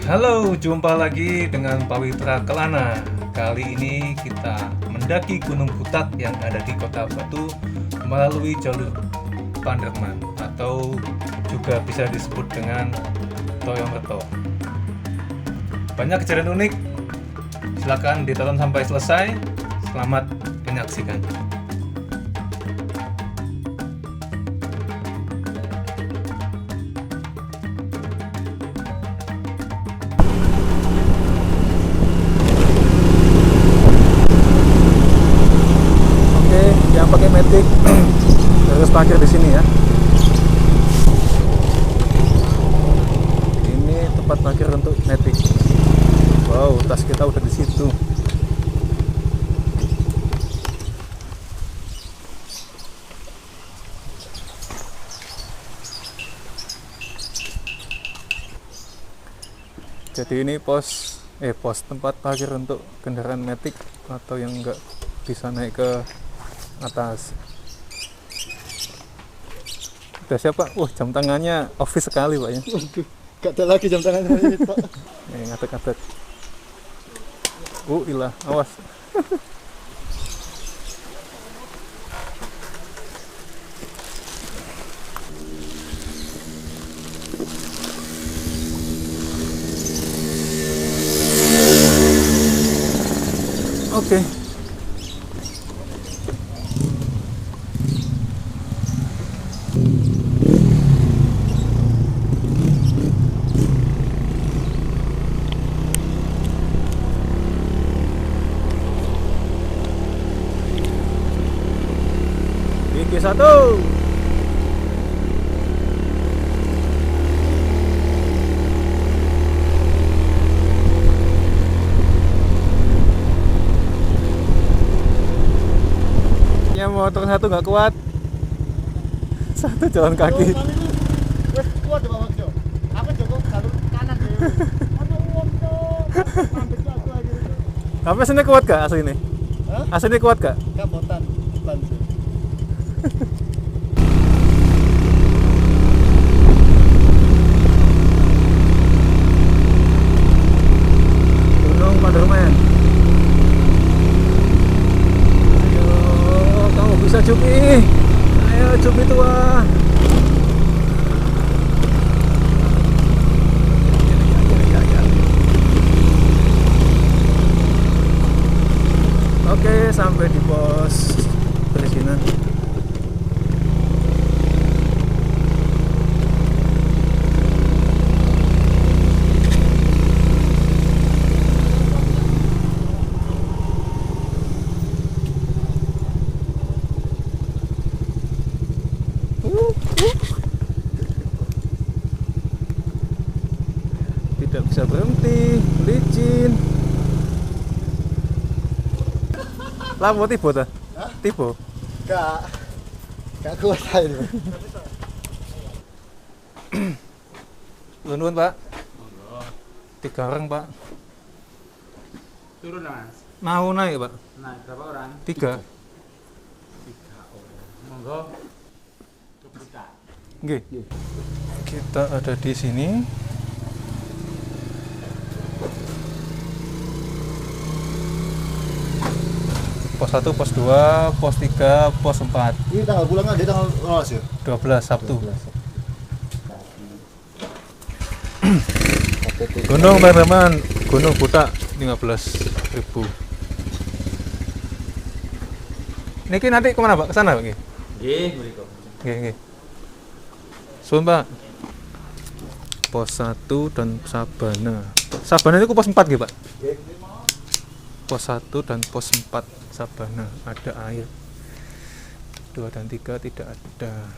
Halo, jumpa lagi dengan Pak Witra Kelana. Kali ini kita mendaki Gunung Butak yang ada di Kota Batu melalui jalur Panderman atau juga bisa disebut dengan Toyongerto. Banyak kejadian unik, silakan ditonton sampai selesai. Selamat menyaksikan. Oke, yang pakai Matic harus parkir di sini ya. Ini tempat parkir untuk Matic. Wow, tas kita udah di situ. Jadi ini pos tempat parkir untuk kendaraan Matic atau yang enggak bisa naik ke atas. Udah siap Pak? Wah, jam tangannya office sekali Pak ya. Waduh, gak ada lagi jam tangan ini Pak. Nih, ngatek-ngatek. Ilah, awas. Oke. Gigi satu. Ya motor satu nggak kuat. Satu jalan kaki. Wes kuat Pak Wakjo. Aku Joko jalur kanan dhewe. Ono wong to. Mandek aku lagi. Tapi aslinya kuat gak aslinya? Hah? Aslinya kuat gak? Kapotan ban sih. Gunung Panderman. Ayo, kamu bisa Jupi. Ayo Jupi tua. Ya. Oke, sampai di pos perizinan. Tidak bisa berhenti, licin. Lah mau tiba ta? Hah? Tiba. Gak kuat aja. Nuwun Pak. Tiga orang Pak. Turun Mas. Mau naik Pak? Nah, berapa orang? Tiga. 3 orang. Monggo. Kebuka. Oke. Kita ada di sini. Pos 1, pos 2, pos 3, pos 4. Ini tanggal pulang di tanggal 12 ya? 12 Sabtu. Gunung Panderman, Gunung Butak 15.000. Niki nanti kemana Pak? Kesana Pak? Nggih, mriku. Nggih. Suwun Pak. Pos 1 dan Sabana. Sabana itu pos 4 nggih Pak? Pos 1 dan pos 4 Sabana ada air. 2 dan 3 tidak ada.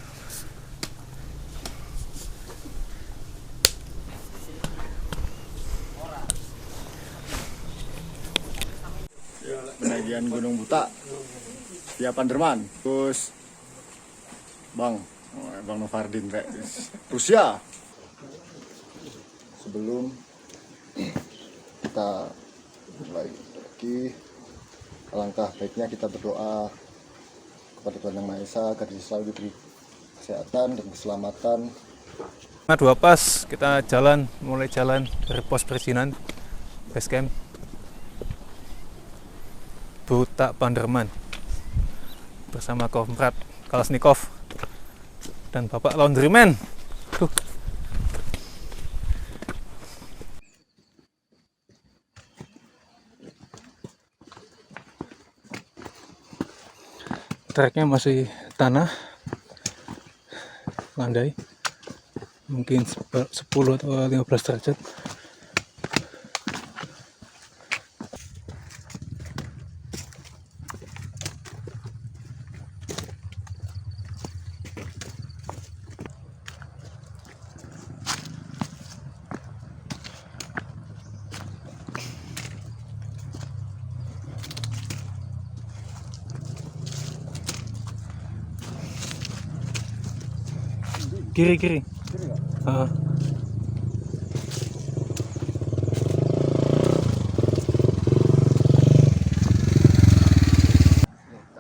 Pendakian Gunung Butak via Panderman. Terus Bang Novardin rek. Rusia. Sebelum kita mulai lagi, alangkah baiknya kita berdoa kepada Tuhan Yang Maha Esa agar selalu diberi kesehatan dan keselamatan Nah, 2 pas kita mulai jalan dari pos perizinan base camp Buta Panderman bersama Komrad Kalashnikov dan Bapak Laundryman. Treknya masih tanah landai, mungkin 10 atau 15 derajat. Kiri. Kiri nggak? Ah.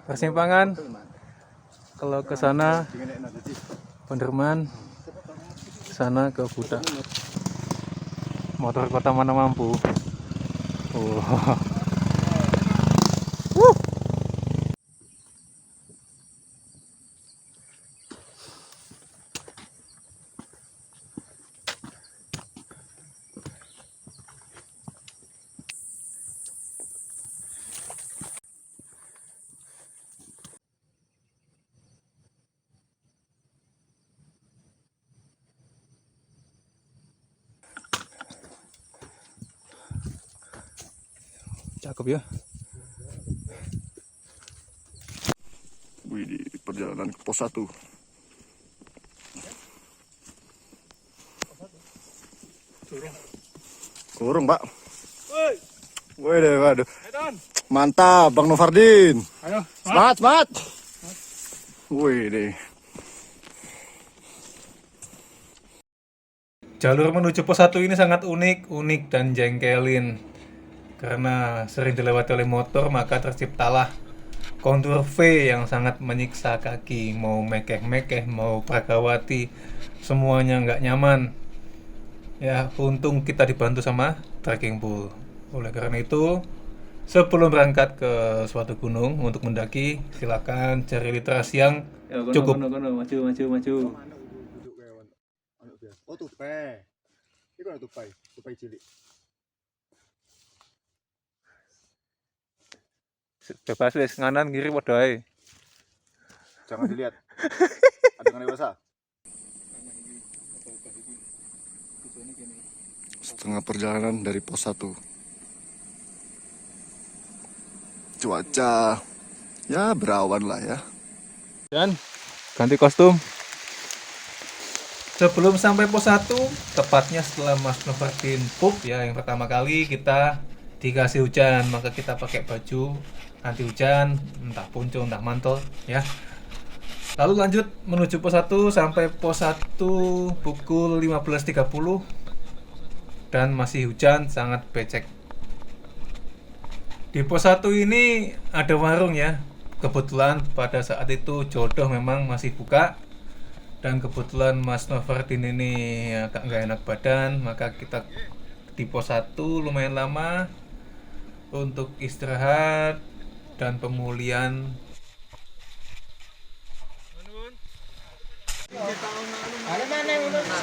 Persimpangan kalau ke sana Panderman, ke sana ke Buta. Motor kota mana mampu. Oh. Cakep ya. Wih, di perjalanan ke pos 1. Kurung, Pak. Woi deh, waduh. Mantap, Bang Novardin. Ayo, Semangat. Wih deh. Jalur menuju pos 1 ini sangat unik dan jengkelin. Karena sering dilewati oleh motor, maka terciptalah kontur V yang sangat menyiksa kaki. Mau mekeh-mekeh, mau pragawati, semuanya nggak nyaman. Ya, untung kita dibantu sama trekking pool. Oleh karena itu, sebelum berangkat ke suatu gunung untuk mendaki, silakan cari literasi yang cukup. Maju. Oh, tupai. Ini kan tupai cilik. Bebas wis nganan kiri padha ae. Jangan dilihat. Ada yang dewasa. Setengah perjalanan dari pos 1. Cuaca ya berawan lah ya. Dan ganti kostum. Sebelum sampai pos 1, tepatnya setelah Mas Novardin pup ya, yang pertama kali kita dikasih hujan, maka kita pakai baju anti hujan, entah ponco, entah mantel ya. Lalu lanjut menuju pos 1 sampai pos 1 pukul 15.30 dan masih hujan sangat becek. Di pos 1 ini ada warung ya. Kebetulan pada saat itu jodoh memang masih buka. Dan kebetulan Mas Novardin ini agak nggak enak badan, maka kita di pos 1 lumayan lama untuk istirahat dan pemulihan.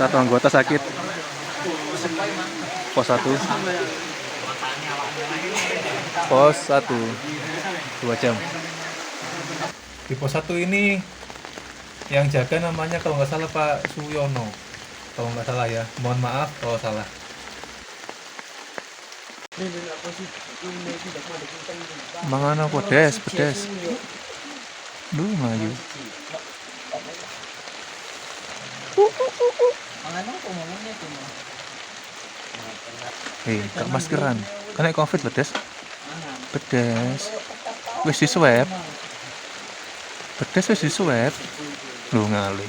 Satu anggota sakit. Pos 1. Pos 1 2 jam. Di pos 1 ini yang jaga namanya kalau nggak salah Pak Suyono, kalau nggak salah ya, mohon maaf kalau salah. Mangan apa pedes. Lu ngayu. Gak maskeran. Kena COVID pedes. Wis di swab. Pedes wis di swab. Lu ngali.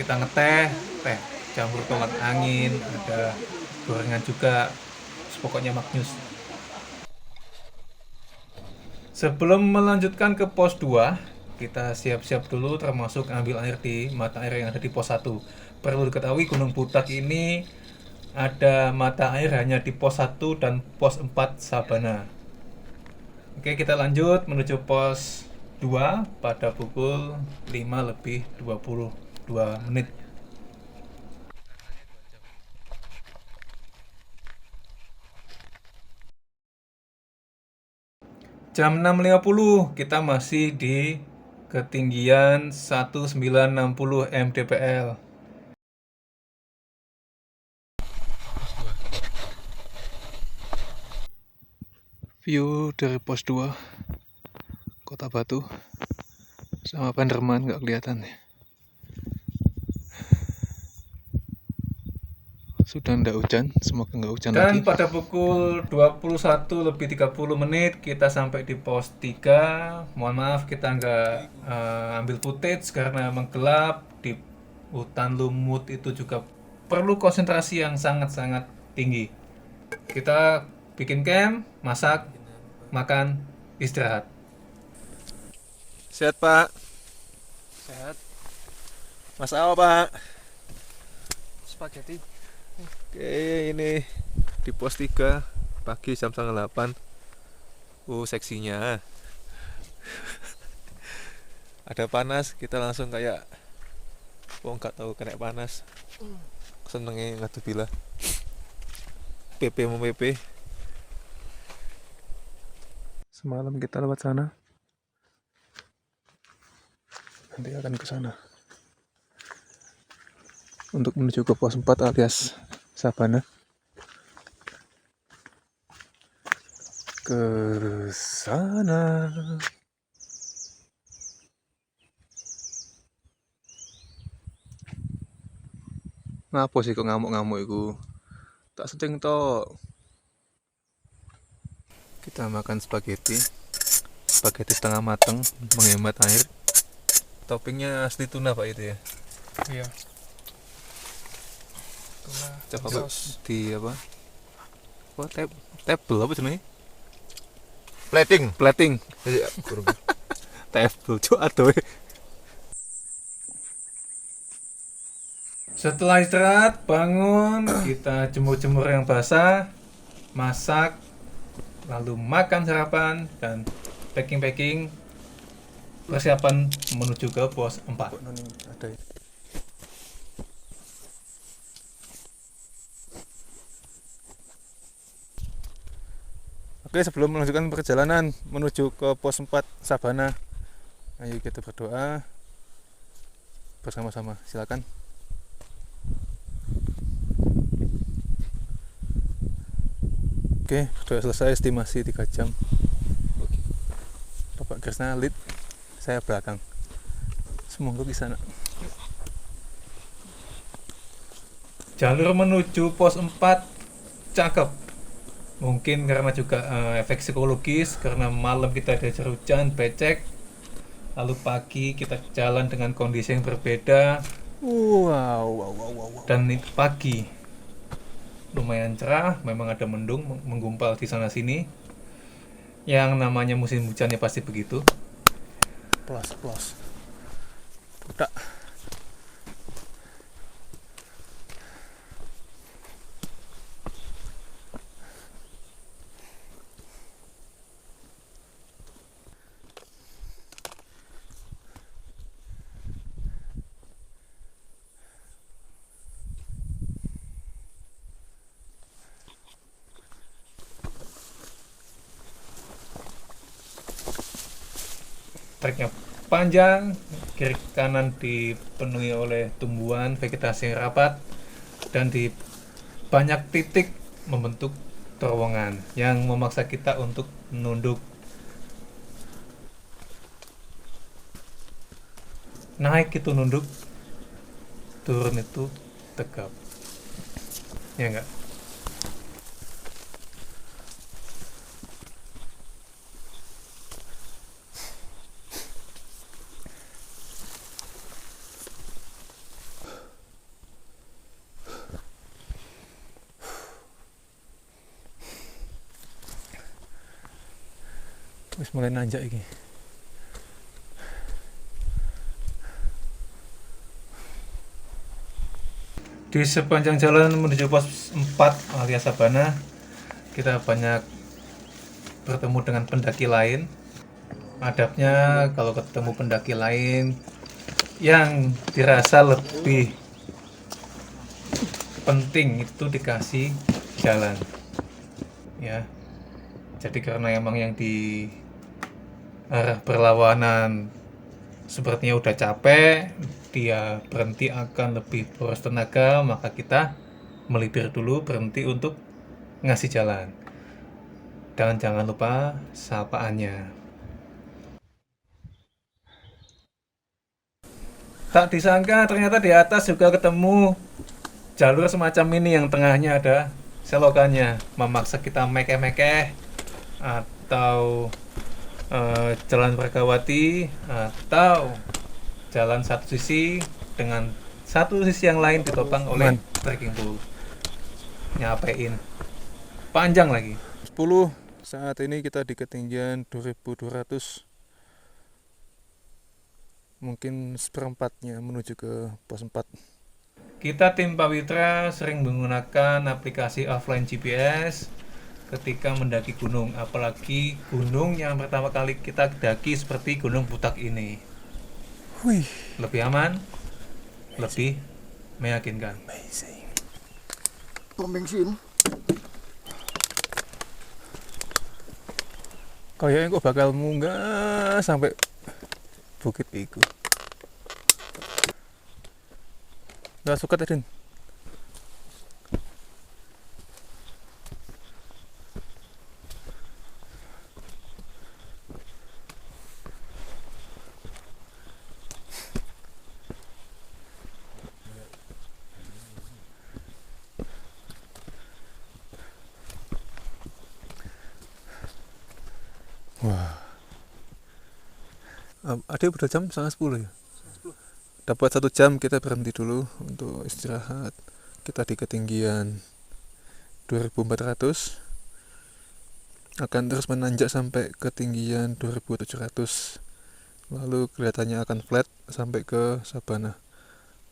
Kita ngeteh, teh campur tolak angin, ada gorengan juga, pokoknya maknyus. Sebelum melanjutkan ke pos 2, kita siap-siap dulu termasuk ambil air di mata air yang ada di pos 1. Perlu diketahui Gunung Butak ini ada mata air hanya di pos 1 dan pos 4 Sabana. Oke, kita lanjut menuju pos 2 pada pukul 5:22. Jam 6.50 kita masih di ketinggian 1960 mdpl. View dari pos 2 Kota Batu sama Panderman nggak kelihatan ya. Sudah nggak hujan, semoga nggak hujan lagi. Dan pada pukul 21:30 kita sampai di pos 3. Mohon maaf kita nggak ambil footage karena memang gelap. Di hutan lumut itu juga perlu konsentrasi yang sangat-sangat tinggi. Kita bikin camp, masak, makan, istirahat. Sehat Pak? Sehat. Masak apa Pak? Spaghetti. Oke, ini di pos 3 pagi jam 8. Seksinya ada panas, kita langsung kayak nggak tahu kena panas. Senengnya ngadu bila PP mau PP. Semalam kita lewat sana, nanti akan ke sana untuk menuju ke pos 4 alias Sabana. Ke sana. Ngapa sih kok ngamuk-ngamuk iku? Tak sedeng to. Kita makan spaghetti setengah mateng, menghemat air. Toppingnya asli tuna Pak itu ya? Iya. Tuna. Coba Pak di apa? Oh, table apa jenenge? Plating. Table cuk adoh. Setelah istirahat, bangun, kita jemur-jemur yang basah, masak, lalu makan sarapan, dan packing persiapan menuju ke pos 4. Ada ya. Oke, sebelum melanjutkan perjalanan menuju ke pos 4 Sabana, ayo kita berdoa bersama-sama. Silakan. Oke, sudah selesai estimasi 3 jam. Bapak Krisna lead, saya belakang. Semoga bisa nak. Jalur menuju pos 4 cakep. Mungkin karena juga efek psikologis, karena malam kita diajar hujan, becek. Lalu pagi kita jalan dengan kondisi yang berbeda. Wow. Dan pagi lumayan cerah, memang ada mendung menggumpal di sana sini. Yang namanya musim hujannya pasti begitu. Plus. Udah. Treknya panjang, kiri kanan dipenuhi oleh tumbuhan vegetasi yang rapat, dan di banyak titik membentuk terowongan yang memaksa kita untuk menunduk. Naik itu nunduk, turun itu tegap. Ya enggak? Wis mulai nanjak iki. Di sepanjang jalan menuju pos 4 alias Sabana, kita banyak bertemu dengan pendaki lain. Adabnya kalau ketemu pendaki lain yang dirasa lebih penting itu dikasih jalan. Ya. Jadi karena emang yang di arah berlawanan sepertinya udah capek, dia berhenti akan lebih boros tenaga, maka kita melipir dulu, berhenti untuk ngasih jalan. Dan jangan lupa sapaannya. Tak disangka ternyata di atas juga ketemu jalur semacam ini yang tengahnya ada selokannya, memaksa kita mekeh-mekeh atau jalan Bergawati atau jalan satu sisi dengan satu sisi yang lain ditopang oleh trekking pole. Nyapein panjang lagi. 10. Saat ini kita di ketinggian 2200. Mungkin seperempatnya menuju ke pos 4. Kita tim Pawitra sering menggunakan aplikasi offline GPS ketika mendaki gunung, apalagi gunung yang pertama kali kita daki seperti Gunung Butak ini. Wih, Lebih aman, lebih meyakinkan. Pom bensin. kayaknya kok bakal munggah sampai bukit itu. Gak suka tadi. Wah. Ada udah jam 9:30 ya. Dapat 1 jam kita berhenti dulu untuk istirahat. Kita di ketinggian 2400 akan terus menanjak sampai ketinggian 2700, lalu kelihatannya akan flat sampai ke Sabana,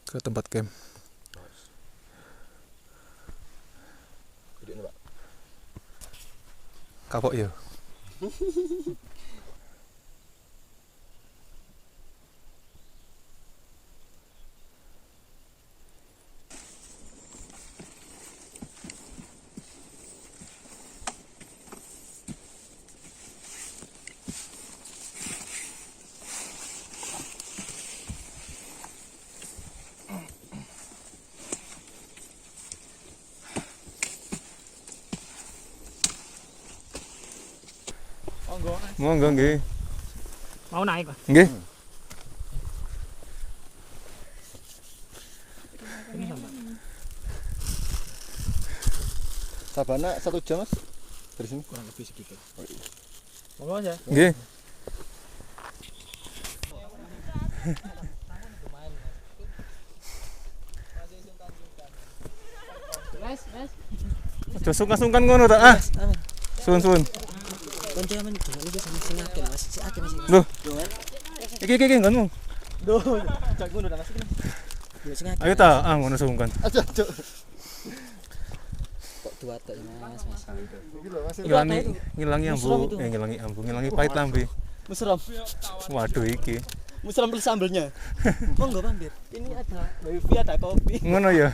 ke tempat camp. Kapok ya. Monggo nggih. Mau naik, Pak? Nggih. Sabana 1 jam Mas dari sini. Kurang lebih segitu. Monggo aja. Nggih. Mas. Aja sungkan-sungkan ngono ta. Ah. Sun. Konco men iki sing akeh Mas. Si akeh Mas. Loh. Iki nggonmu. Duh, cak ngono Mas iki. Sing akeh. Ayo ta, ngono sungkan. Aja, Cuk. Kok dua tok Mas. Iki lho Mas. Ngilangi ambu, ngilangi pahit lambe. Mesram. Waduh iki. Mesram plus sambelnya. Monggo mampir. Ini ada wifi, ada kopi. Ngono ya.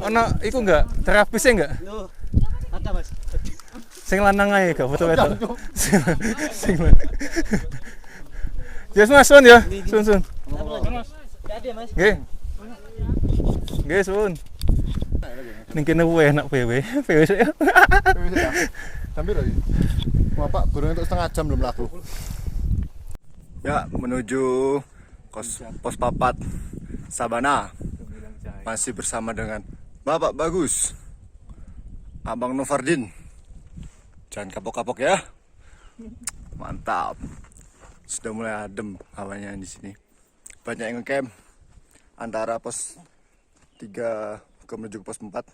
Ono iku enggak? Terapisnya enggak? Loh. Ada Mas. Sing lanang ae gak foto wedok. Sing lanang. Yes Mas, sun ya. Sun. Ada Mas. Nggih. Nggih, sun. Ning kene wae enak PW. PW sik. Sambil lagi. Bapak burung untuk 1/2 jam belum laku. Ya, menuju pos 4 Sabana. Masih bersama dengan Bapak Bagus, Abang Novardin. Jangan kapok-kapok ya. Mantap. Sudah mulai adem hawanya di sini. Banyak yang ngecamp antara pos 3 ke menuju pos 4.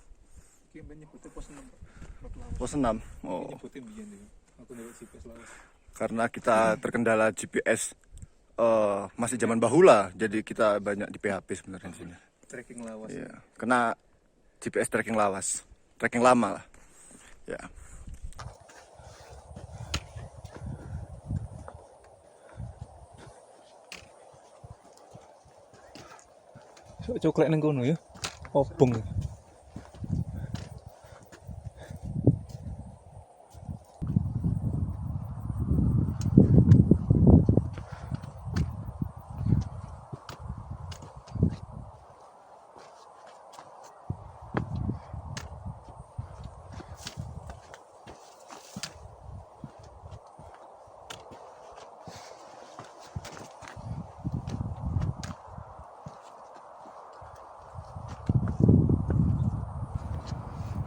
Pos 6. Oh. Karena kita terkendala GPS masih zaman bahula, jadi kita banyak di PHP sebenarnya di sini. Trekking lawas. Iya, kena GPS tracking lawas. Tracking lama lah. Ya. Coklat nang kono ya. Obong.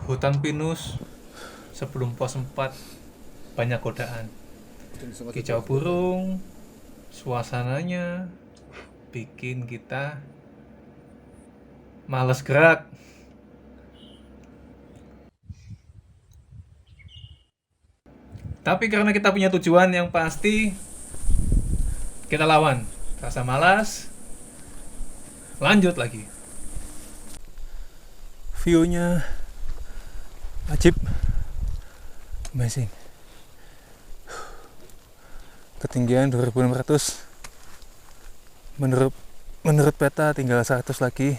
Hutan pinus sebelum pos 4 banyak godaan. Kicau burung, suasananya bikin kita males gerak. Tapi karena kita punya tujuan yang pasti, kita lawan rasa malas, lanjut lagi. View-nya ajib, amazing. Ketinggian 2600. Menurut peta tinggal 100 lagi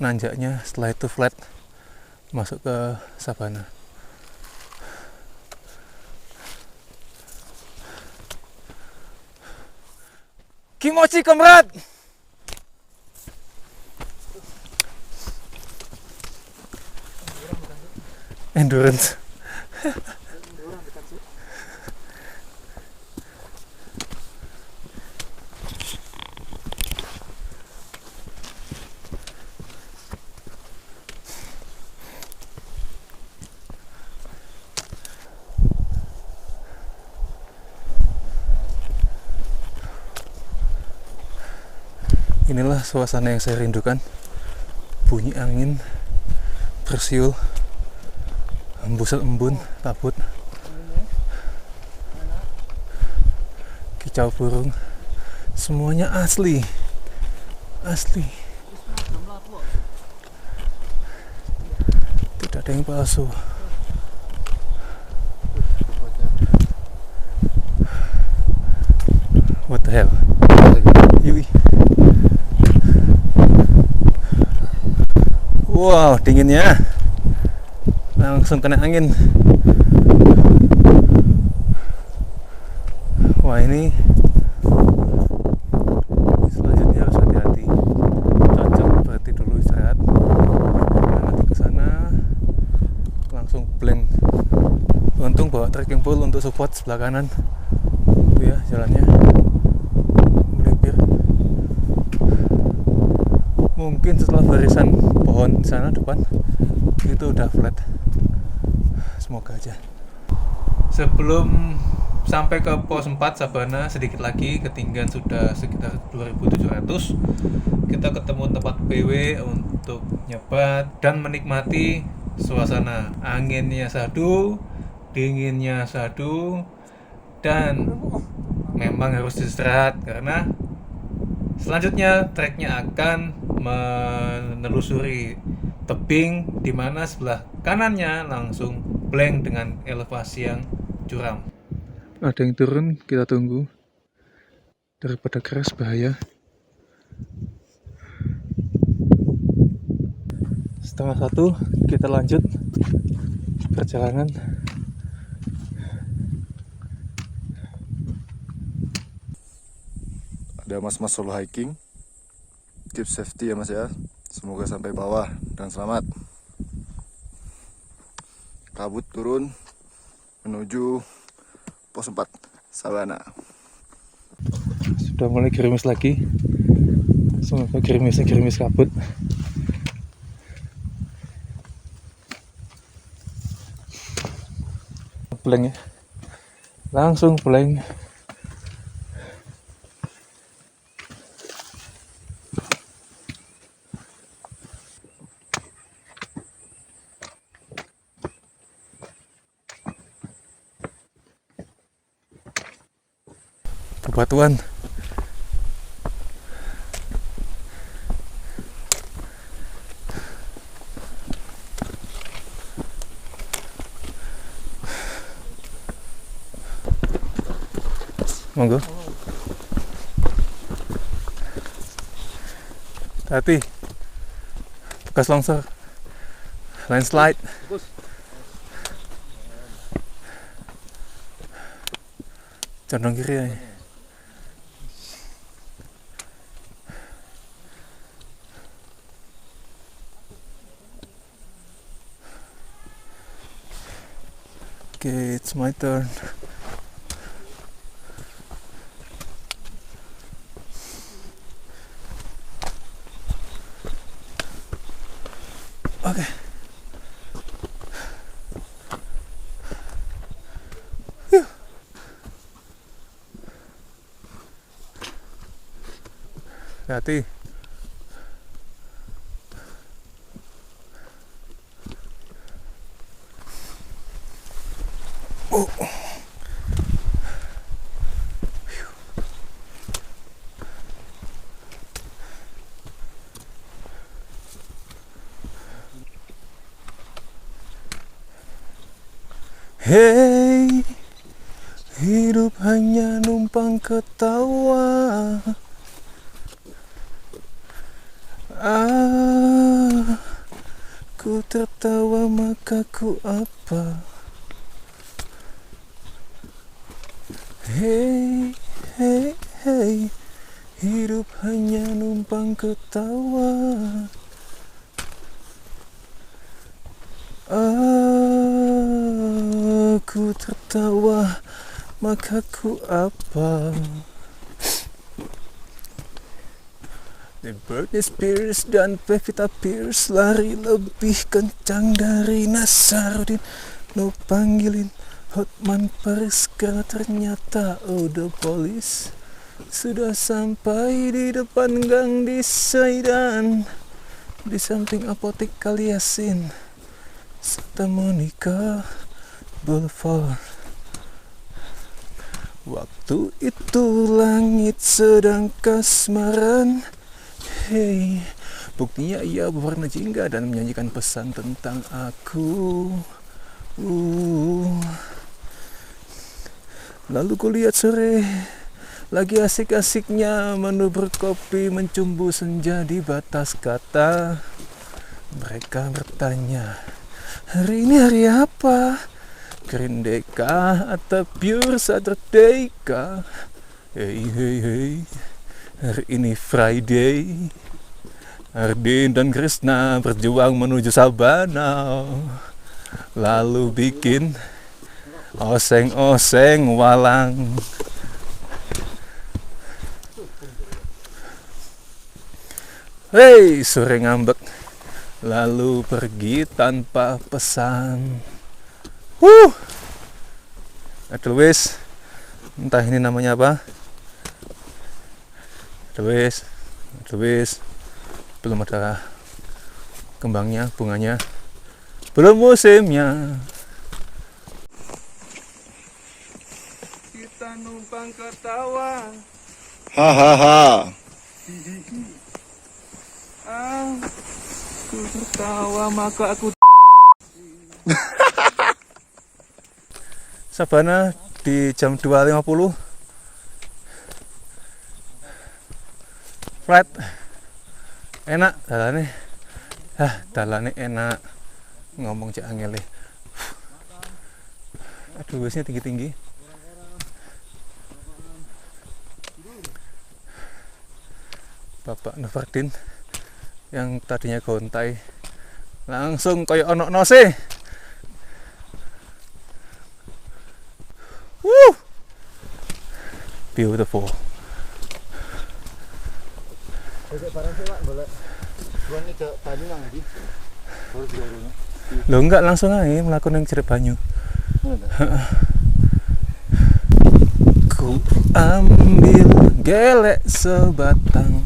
nanjaknya, setelah itu flat masuk ke sabana. Kimochi kamrat. Endurance. Inilah suasana yang saya rindukan. Bunyi angin bersiul, hembusan embun kabut, kicau burung, semuanya asli. Tidak ada yang palsu. What the hell? Yui. Wow, dinginnya. Langsung kena angin. Wah, ini selanjutnya harus hati-hati. Cocok berhenti dulu istirahat. Nanti ke sana langsung blank. Untung bawa trekking pole untuk support sebelah kanan. Itu ya jalannya. Melipir. Mungkin setelah barisan pohon di sana depan itu udah flat. Semoga aja. Sebelum sampai ke pos 4 sabana, sedikit lagi ketinggian sudah sekitar 2700. Kita ketemu tempat PW untuk nyebat dan menikmati suasana. Anginnya sadu, dinginnya sadu, dan memang harus istirahat karena selanjutnya treknya akan menelusuri tebing di mana sebelah kanannya langsung blank dengan elevasi yang curam. Ada yang turun, kita tunggu. Daripada keras bahaya. Setengah 1 kita lanjut perjalanan. Ada mas-mas solo hiking. Keep safety ya mas ya. Semoga sampai bawah dan selamat. Kabut turun menuju pos 4 sabana. Sudah mulai gerimis lagi. Semoga gerimis kabut. Blank ya. Langsung blank. Bebatuan. Monggo. Hati. Bekas longsor. Landslide. Condong kiri ya. Okay, it's my turn. Okay. Phew. Hati. Oh. Hey, hidup hanya numpang ketawa. Ku tertawa maka ku apa? Hey, hey, hey, hidup hanya numpang ketawa. Aku tertawa maka ku apa? The Britney Spears dan Pevita Pierce lari lebih kencang dari Nasaruddin. No panggilin Hotman Paris karena ternyata the police sudah sampai di depan gang di Saidan, di samping apotek Kaliasin, Santa Monica Boulevard. Waktu itu langit sedang kasmaran. Hey, buktinya ia berwarna jingga dan menyanyikan pesan tentang aku. Lalu kulihat sore lagi asik-asiknya menubur kopi, mencumbu senja di batas kata. Mereka bertanya, hari ini hari apa? Green Day kah atau Pure Saturday kah? Hey, hey, hey, hari ini Friday. Ardin dan Krishna berjuang menuju Sabana, lalu bikin oseng-oseng walang. Hei, sore ngambek, lalu pergi tanpa pesan. Aduh wis, entah ini namanya apa. Aduh wis, belum ada kembangnya, bunganya, belum musimnya. Kita numpang ketawa. Hahaha. Aku tertawa maka aku Sabana di jam 2.50 flat. Enak dalane enak, ngomong cek angel. Aduh wesnya tinggi-tinggi. Bapak Nafardin yang tadinya gontai langsung koyo ono nose. Beautiful. Barang sih Pak, boleh. Buangnya ke banyu nang ndi? Baru diurunnya. Lo enggak langsung aja melakukan yang jeruk banyu. Ku ambil gelek sebatang,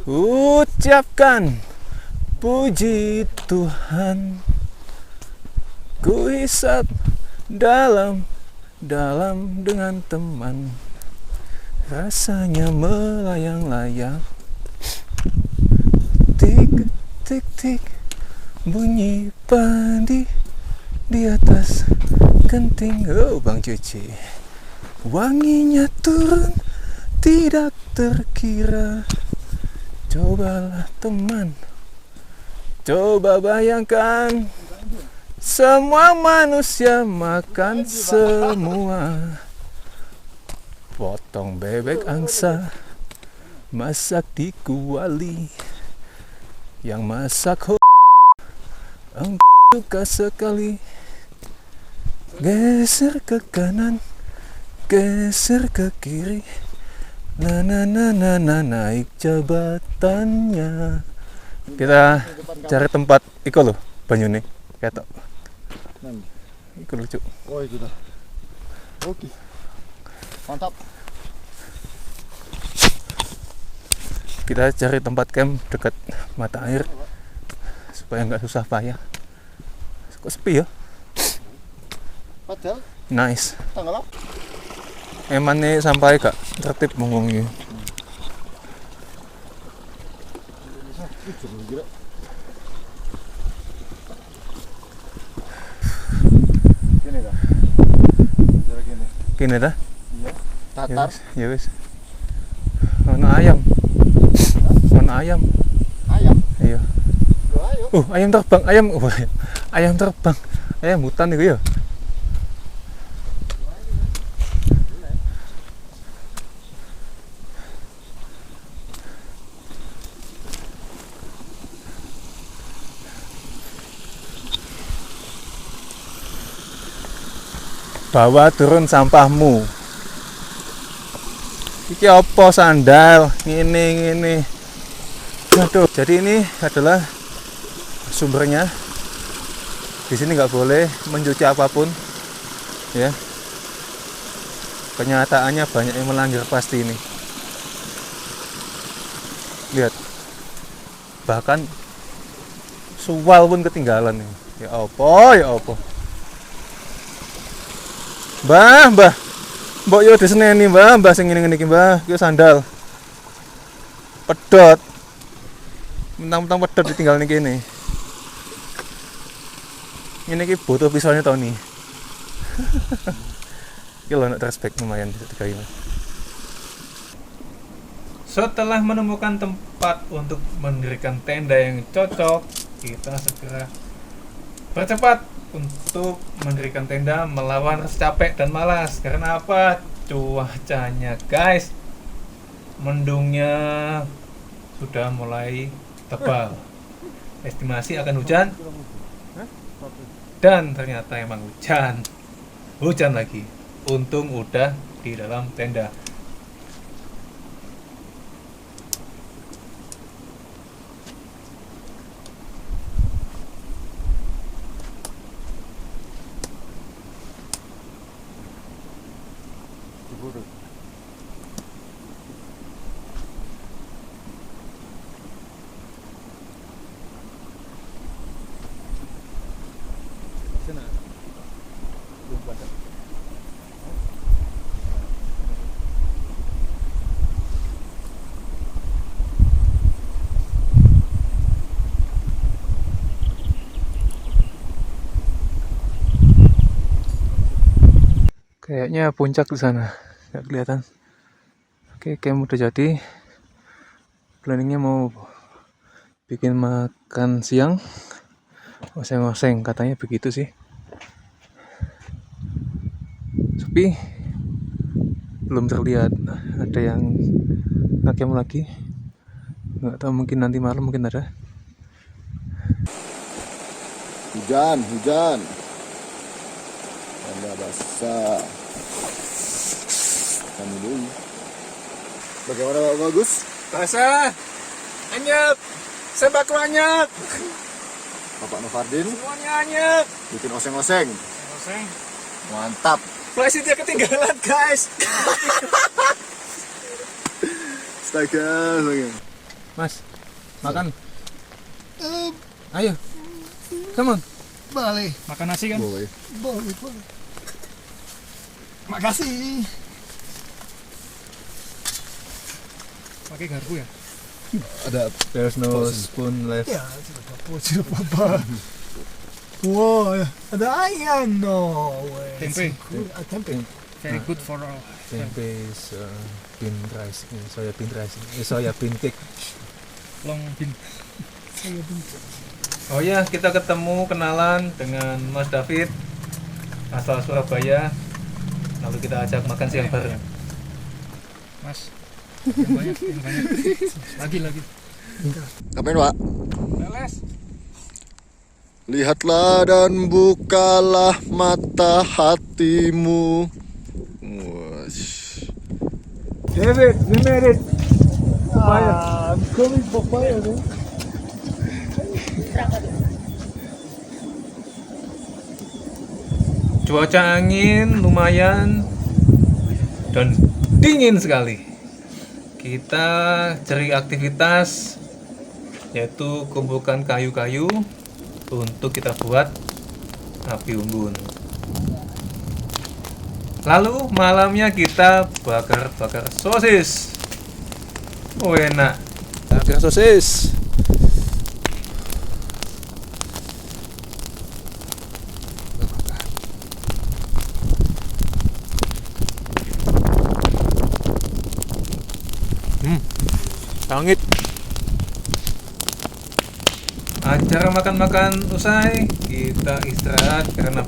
ucapkan puji Tuhan. Ku hisap dalam dengan teman, rasanya melayang-layang. Tik tik tik bunyi padi di atas genting. Oh Bang Cuci, Wanginya turun tidak terkira. Cobalah teman, coba bayangkan, semua manusia makan semua. Potong bebek angsa, masak di kuali. Yang masak suka sekali. Geser ke kanan, geser ke kiri. Naik jabatannya. Kita cari tempat iko loh, banyune ketok. Iku lucu. Oh itu dah. Oke. Mantap. Kita cari tempat camp dekat mata air supaya nggak susah payah. Kok sepi ya? Padahal Nice. tanggal apa? Emane sampai gak tertib ngomongnya. Gini dah. Cara gini. Kini dah. Iya. Ya Tatar. wis, ya wis. Ono ayam. Ono ayam. Ayam. Iya. Ayo. Ayam terbang, ayam. Ayam terbang. Ayam hutan itu ya. Bawa turun sampahmu. Iki apa sandal? Ngene. Aduh, jadi ini adalah sumbernya. Di sini nggak boleh mencuci apapun, ya. Kenyataannya banyak yang melanggar pasti ini. Lihat, bahkan suwal pun ketinggalan nih. Ya apa? Mbah, mbok yo diseneni mbah sing ngene-ngene iki mbah, iki sandal. Pedot. Mentang-mentang pedot ditinggal ning kene. Ini ki butuh pisaunya Tony. Iki lho nek respect lumayan bisa digawe. Setelah menemukan tempat untuk mendirikan tenda yang cocok, kita segera bercepat untuk mendirikan tenda melawan rasa capek dan malas. Karena apa? Cuacanya guys, mendungnya sudah mulai tebal. Estimasi akan hujan, dan ternyata emang hujan lagi. Untung udah di dalam tenda. Kayaknya puncak di sana, nggak kelihatan. Oke, camp udah jadi. Planningnya mau bikin makan siang, oseng-oseng, katanya begitu sih. Sepi, belum terlihat ada yang ngecamp lagi. Nggak tahu, mungkin nanti malam mungkin ada. Hujan. Tanda basah. Kami dulu. Bagaimana Pak Bagus? Basah, anyep, sembako anyep, Bapak Novardin semuanya anyep. bikin oseng-oseng. Oseng. Mantap. Flashnya ketinggalan guys. Astaga. Mas, makan. Ayo, come on. Boleh. Makan nasi kan? Boleh. Makasih. Pakai garpu ya? Ada There's no spoon left. Ya, sudah apa. Wow, ada ayam no way. Tempe. Tempe. very good for all. Tempe is bean rice, soya bean rice, soya bean cake. Long bean. Oh ya, kita ketemu kenalan dengan Mas David asal Surabaya. Lalu kita ajak makan siang bareng. Mas. Yang banyak. Lagi. Ngapain, Pak? Leles. Lihatlah dan bukalah mata hatimu. Wush. David, we made it. I'm coming for fire, man. Cuaca angin lumayan dan dingin sekali. Kita cari aktivitas yaitu kumpulkan kayu-kayu untuk kita buat api unggun. Lalu malamnya kita bakar sosis. Oh enak. Bakar sosis. Langit. Acara makan-makan usai, kita istirahat karena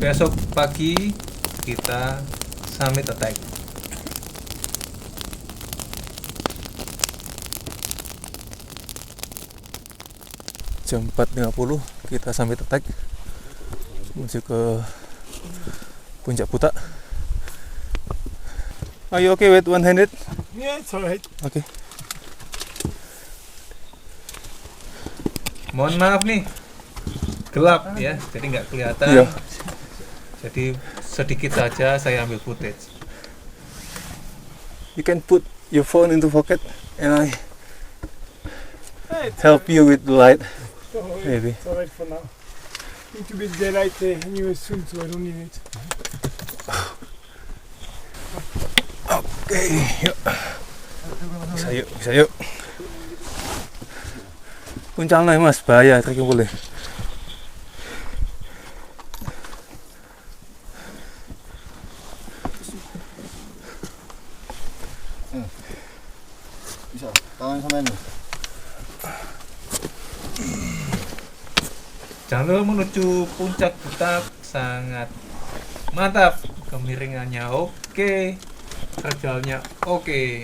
besok pagi kita summit attack. Jam 4.50 kita summit attack menuju ke Puncak Buta. Are you okay with one-handed? Yeah, it's alright. Okay. Mohon maaf nih, gelap ya, jadi nggak kelihatan. Iya. Jadi sedikit saja saya ambil footage. You can put your phone into pocket and I help you with the light, maybe. It's alright for now. Need to be daylight anyway soon, so I don't need it. Oke, yuk. Bisa yuk. Puncak lah mas, bahaya trekking boleh. Bisa, tangan sama ini. Jalur menuju Puncak Buta sangat mantap, kemiringannya oke, terjalnya oke.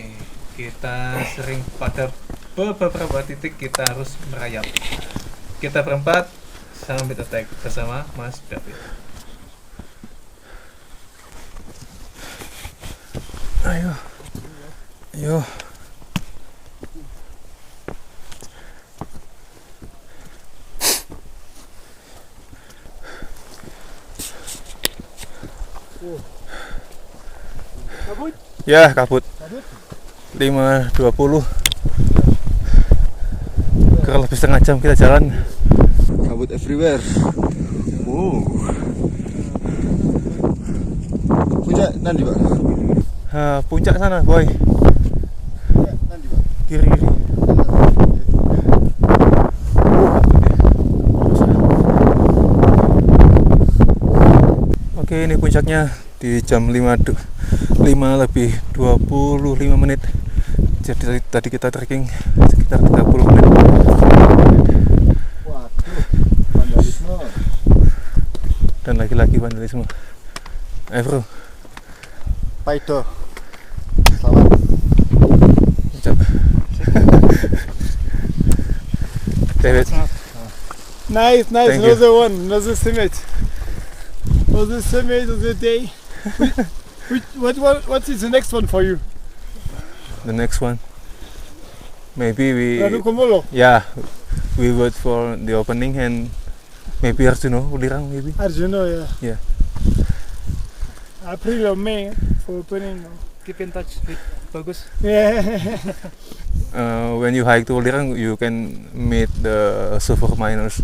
Kita sering pada beberapa titik kita harus merayap. Kita berempat summit attack bersama Mas David. Ayo. Kabut? Ya, kabut. 5.20. Kurang lebih setengah jam kita jalan. Kabut everywhere. Puncak nanti, Pak. Puncak sana, boy. Nanti, Pak. Kiri. Oke, ini puncaknya di jam 5:25 menit. Jadi tadi kita trekking sekitar 30 menit. Waduh, vandalisme. Dan lagi-lagi vandalisme. Bro. Paido. Selamat. Ucap. David. Nice. Thank you. Another one, another summit. Another summit of the day. What is the next one for you? The next one. Maybe we Radukomolo, we wait for the opening and maybe Arjuno, Ulirang maybe. Arjuno, yeah. Yeah. April or May for opening. Keep in touch with Bagus. Yeah. When you hike to Ulirang, you can meet the silver miners.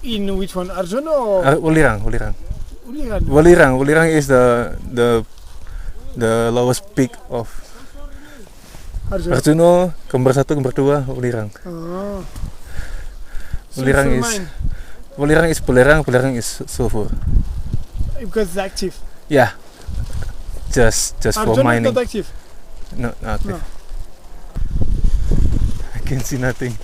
In which one, Arjuno or Ulirang. Uligan? Ulirang is the lowest peak of Arjuno. Arjuno. Kembar 1, kembar 2, Ulirang. Oh. Ulirang Sulfur is mine, Belerang is silver. because it's active. Yeah. just for Arjun is mining. not active. No, okay. No. I can see nothing.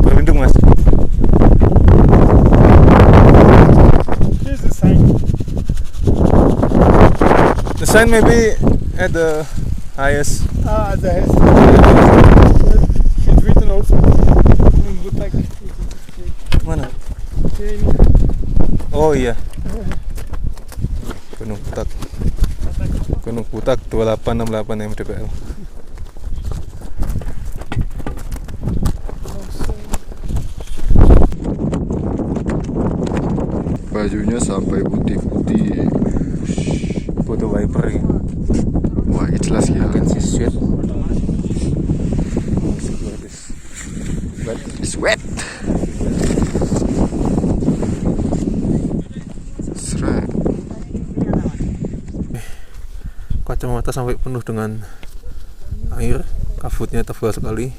Berlindung mas. Here's the sign. The sign maybe at the highest. The has. It's written also. Butak. Mana? Okay. Oh iya. Gunung Butak 2868 mdpl. Bajunya sampai putih-putih. Foto wiper ini. Wah, ini jelas ya. I can see shit. It's wet. Seret. Kacamata sampai penuh dengan air, kabutnya tebal sekali.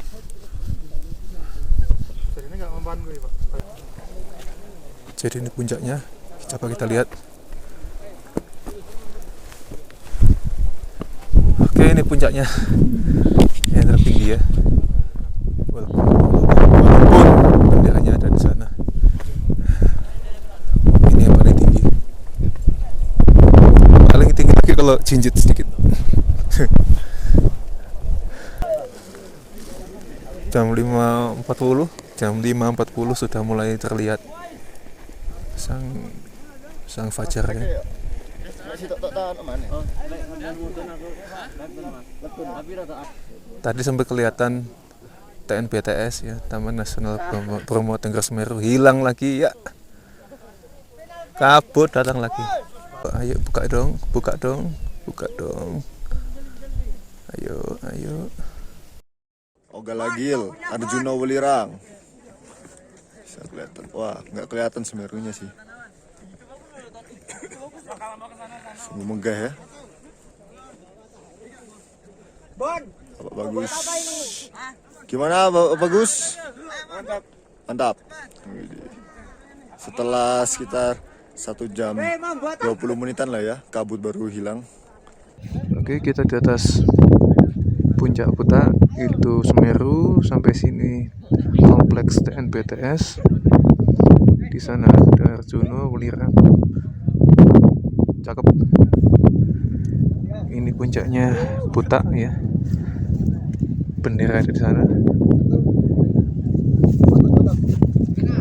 Jadi ini puncaknya, coba kita lihat. Oke, ini puncaknya yang tertinggi ya. Walaupun benderanya ada di sana. Ini yang paling tinggi. Paling tinggi lagi kalau jinjit sedikit. Jam 5.40 sudah mulai terlihat sang fajarnya. Tadi sampai kelihatan TNBTS ya, Taman Nasional Bromo Tengger Semeru, hilang lagi ya. Kabut datang lagi. Ayo buka dong. Ayo. Oga Lagil, Arjuna Welirang. Bisa kelihatan. Wah, nggak kelihatan Semerunya sih. Sungguh megah ya. Bapak Bagus. Gimana Bapak Bagus? Mantap. Setelah sekitar 1 jam 20 menitan lah ya, kabut baru hilang. Oke, kita di atas puncak Butak, itu Semeru. Sampai sini kompleks TNBTS. Di sana ada Arjuna Welirang. Cakep. Ini puncaknya Butak ya. Bendera ada di sana.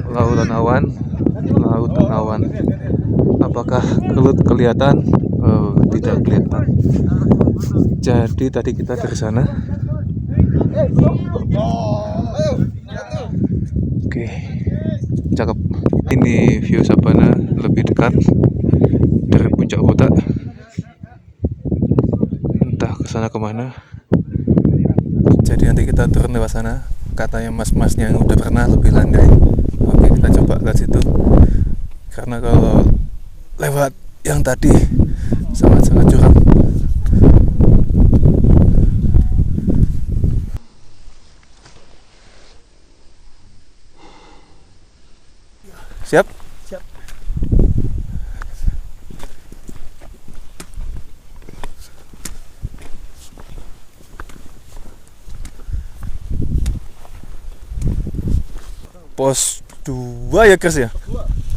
Lautan awan. Apakah kelut kelihatan? Oh, tidak kelihatan. Jadi tadi kita dari sana. Oke, cakep. Ini view sabana lebih dekat dari puncak Butak. Entah kesana kemana. Jadi nanti kita turun lewat sana. Katanya mas-masnya yang udah pernah lebih landai. Oke, kita coba ke situ. Karena kalau lewat yang tadi sangat-sangat curam. Siap? Siap. Pos 2 ya Chris ya?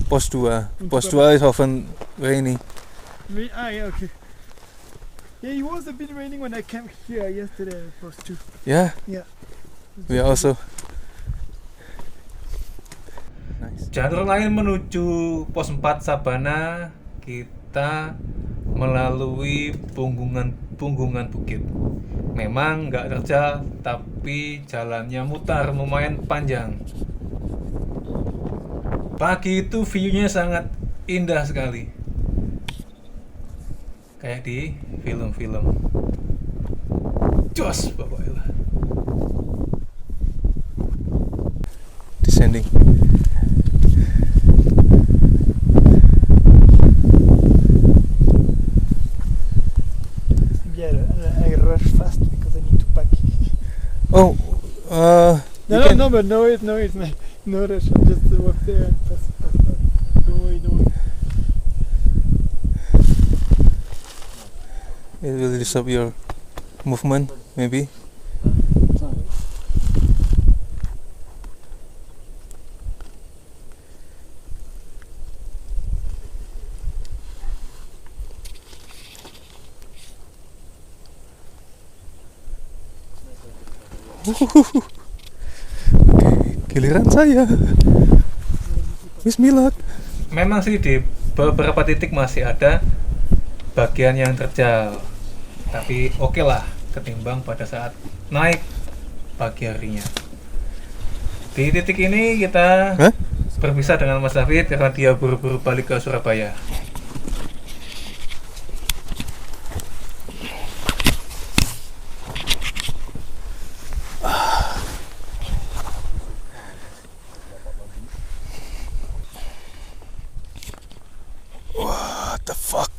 Pos 2. Pos 2 is often rainy. Yeah, okay. Yeah, it was a bit raining when I came here yesterday, Post 2. Yeah? Yeah. We are also. Nice. Jalur lain menuju pos 4 Sabana, kita melalui punggungan bukit. Memang nggak terjal, tapi jalannya mutar lumayan panjang. Pagi itu view-nya sangat indah sekali, kayak di film-film. Jos pokoknya lah. Descending. Yeah, I rush fast because I need to pack. Oh, No, but no, it's no rush. I just walk there and pass. Don't worry. It will disturb your movement, maybe. Oke, giliran saya. Bismillah. Memang sih di beberapa titik masih ada bagian yang terjal, tapi oke lah ketimbang pada saat naik pagi harinya. Di titik ini kita Hah? berpisah dengan Mas David karena dia buru-buru balik ke Surabaya. What the fuck?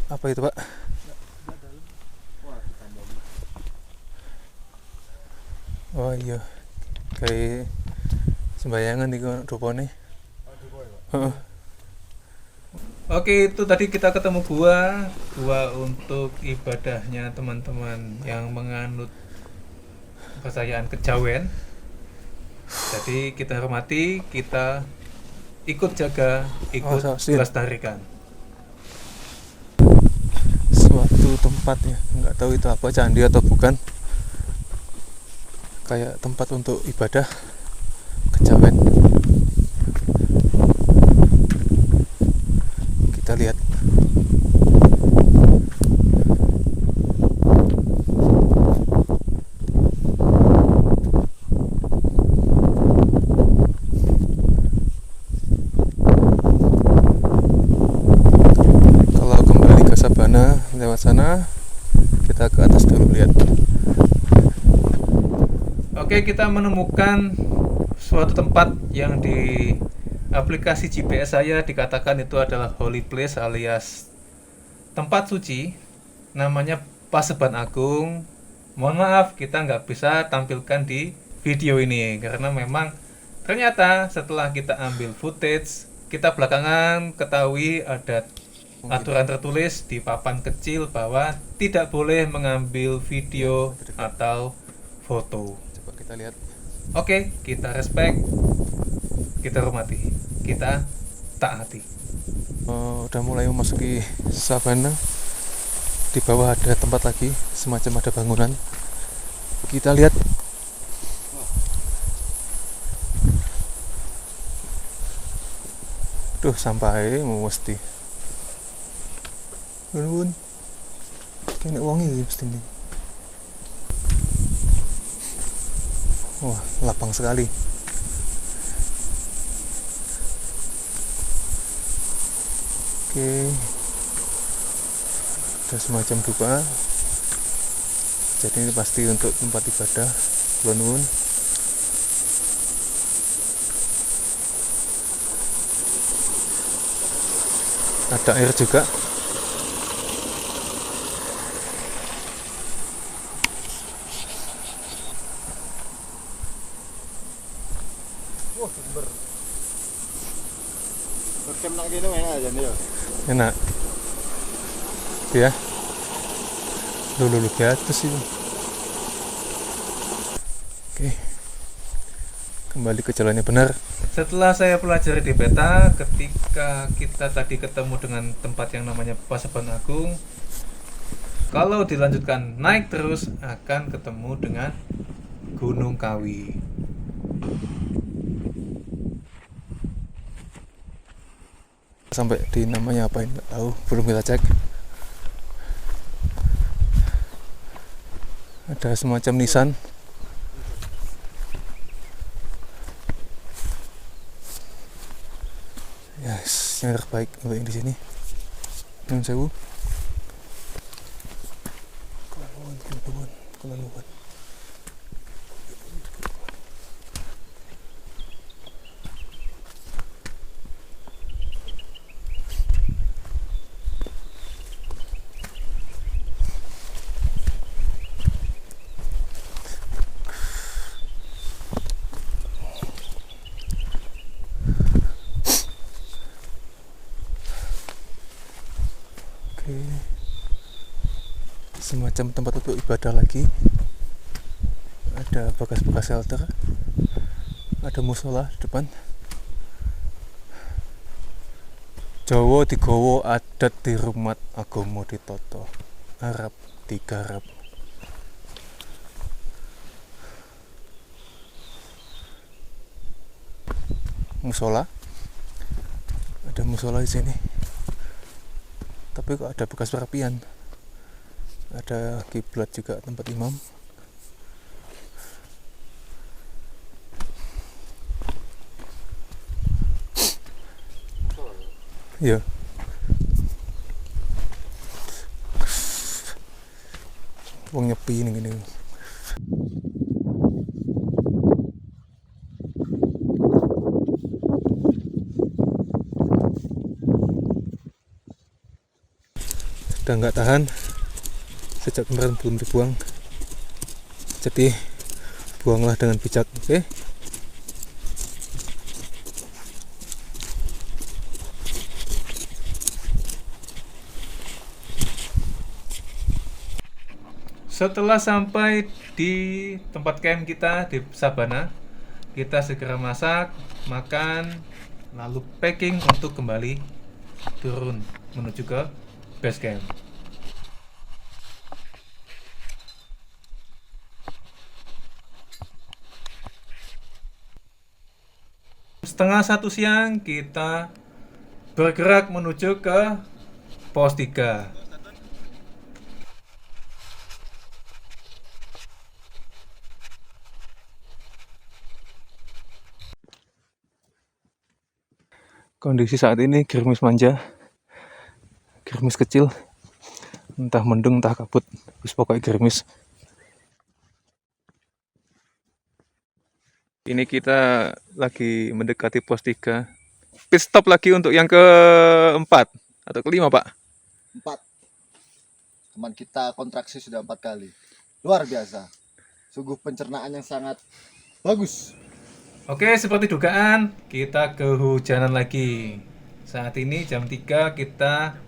Apa itu, Pak? Oh iya, kayak sembayangan di rupane. Heeh. Oke, itu tadi kita ketemu gua untuk ibadahnya teman-teman yang menganut kepercayaan kejawen. Jadi kita hormati, kita ikut jaga, ikut Sin. lestarikan. Suatu tempat ya, nggak tahu itu apa, candi atau bukan, kayak tempat untuk ibadah kejawen. Kita lihat. Kalau kembali ke Sabana lewat sana, kita ke atas dulu lihat. Oke, kita menemukan suatu tempat yang di aplikasi GPS saya dikatakan itu adalah holy place alias tempat suci, namanya Paseban Agung. Mohon maaf, kita nggak bisa tampilkan di video ini karena memang ternyata setelah kita ambil footage, kita belakangan ketahui ada aturan tertulis di papan kecil bahwa tidak boleh mengambil video atau foto. Coba kita lihat. Oke, kita respect, kita hormati, kita taati. Udah mulai memasuki Sabana. Di bawah ada tempat lagi, semacam ada bangunan. Kita lihat. Duh, sampai mesti. Nuwun. Kene wong iki mesti ini. Wah, lapang sekali. Oke. Ada semacam dupa. Jadi ini pasti untuk tempat ibadah. Kula nuwun. Ada air juga. Berkem nak gini mana aja nih. Enak. Ya. Dulu ke atas itu. Oke. Kembali ke jalannya benar. Setelah saya pelajari di peta, ketika kita tadi ketemu dengan tempat yang namanya Paseban Agung, kalau dilanjutkan naik terus akan ketemu dengan Gunung Kawi. Sampai di namanya apa ini nggak tahu, belum kita cek. Ada semacam nisan. Yes, yang terbaik untuk yang di sini. Nyun sewu. Kula nuwun. Oke. Semacam tempat untuk ibadah lagi. Ada bekas-bekas shelter. Ada musola di depan. Jawa digawa adat dirumat agama ditata. Arab digarap. Musola. Ada musola di sini. Tapi kok ada bekas perapian. Ada kiblat juga tempat imam. Ya. Wong nyepi ning ngene. Sudah nggak tahan sejak kemarin belum dibuang, jadi buanglah dengan bijak. Oke. Setelah sampai di tempat camp kita di Sabana, kita segera masak, makan, lalu packing untuk kembali turun menuju ke base camp. Setengah 1 siang kita bergerak menuju ke pos 3. Kondisi saat ini gerimis manja, gerimis kecil, entah mendung entah kabut, terus pokoknya gerimis. Ini kita lagi mendekati pos 3. Pit stop lagi untuk yang keempat atau kelima, Pak? 4. Teman kita kontraksi sudah 4 kali. Luar biasa. Sungguh pencernaan yang sangat bagus. Oke, seperti dugaan, kita kehujanan lagi. Saat ini jam 3 kita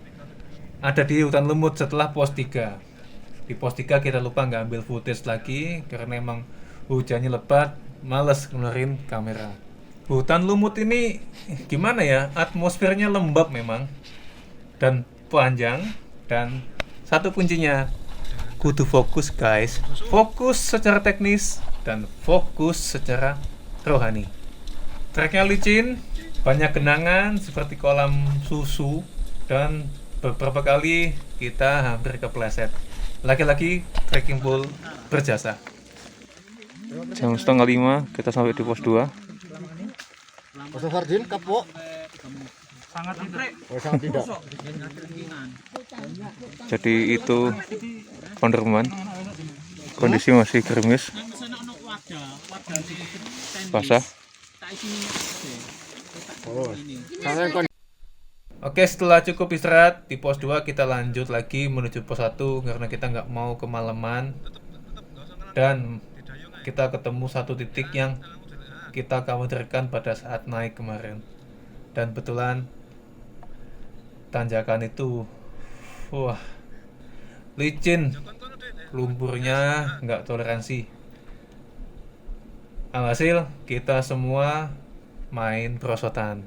ada di hutan lumut setelah pos 3. Di pos 3 kita lupa nggak ambil footage lagi karena emang hujannya lebat, males ngeluarin kamera. Hutan lumut ini gimana ya, atmosfernya lembab memang dan panjang, dan satu kuncinya, kudu fokus guys, fokus secara teknis dan fokus secara rohani. Treknya licin, banyak genangan seperti kolam susu, dan beberapa kali kita hampir kepleset. Lagi-lagi trekking pole berjasa. Jam 4:30 kita sampai di pos 2. Pasang sardin, kapok. Sangat tidak. Jadi itu Ponderman. Kondisi masih gerimis, basah. Oke, setelah cukup istirahat di pos 2 kita lanjut lagi menuju pos 1 karena kita nggak mau kemalaman, dan kita ketemu satu titik yang kita khawatirkan pada saat naik kemarin, dan betulan tanjakan itu wah licin, lumpurnya nggak toleransi. Alhasil kita semua main perosotan.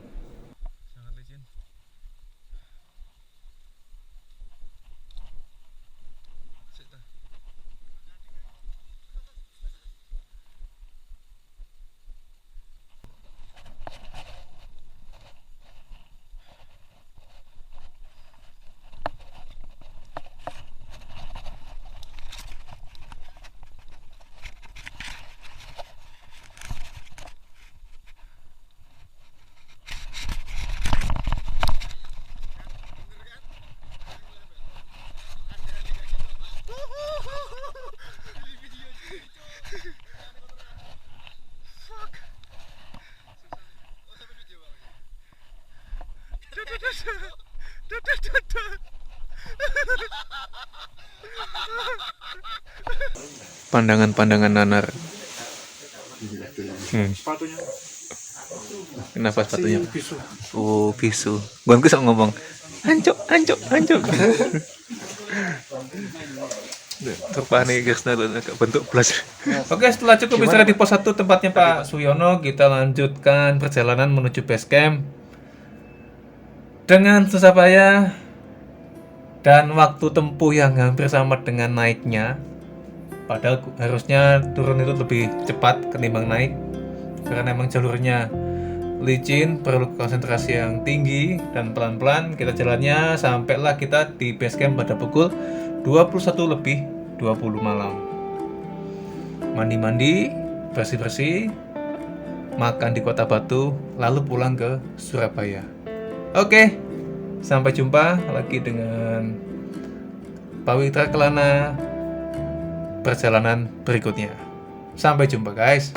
Pandangan-pandangan nanar. Kenapa sepatunya? Oh, bisu. Gue bisa ngomong. Ancuk. Terpanik guys, agak bentuk belas. Oke, setelah cukup istirahat di pos 1 tempatnya Pak Suyono, kita lanjutkan perjalanan menuju base camp dengan susah payah dan waktu tempuh yang hampir sama dengan naiknya. Padahal harusnya turun itu lebih cepat ketimbang naik, karena emang jalurnya licin, perlu konsentrasi yang tinggi, dan pelan-pelan kita jalannya sampailah kita di base camp pada pukul 21:20 malam. Mandi-mandi, bersih-bersih, makan di Kota Batu, lalu pulang ke Surabaya. Oke, sampai jumpa lagi dengan Pak Witra Kelana perjalanan berikutnya. Sampai jumpa guys.